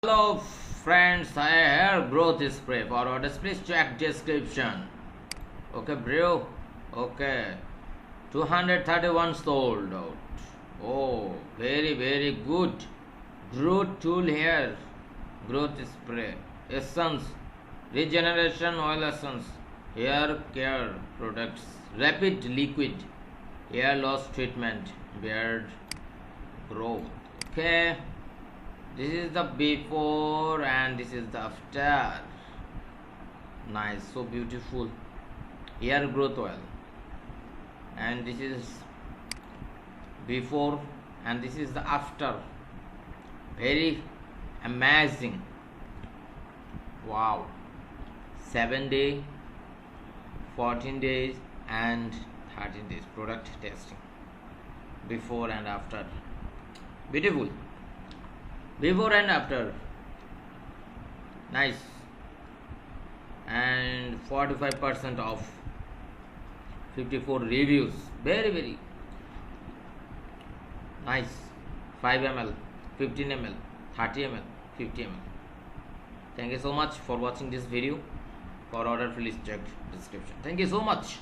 Hello friends, I have growth spray for orders. Please check description. Okay, bro. Okay, 231 sold out. Oh, very good. Growth tool here. Growth spray. Essence. Regeneration oil essence. Hair care products. Rapid liquid. Hair loss treatment. Beard growth. Okay. This is the before and this is the after. Nice, so beautiful. Hair growth oil, and this is before and this is the after. Very amazing. Wow. 7 day, 14 days and 13 days product testing, before and after. Beautiful. Before and after. Nice. And 45% off. 54 reviews. Very nice. 5 ml, 15 ml, 30 ml, 50 ml. Thank you so much for watching this video. For order, please check description. Thank you so much.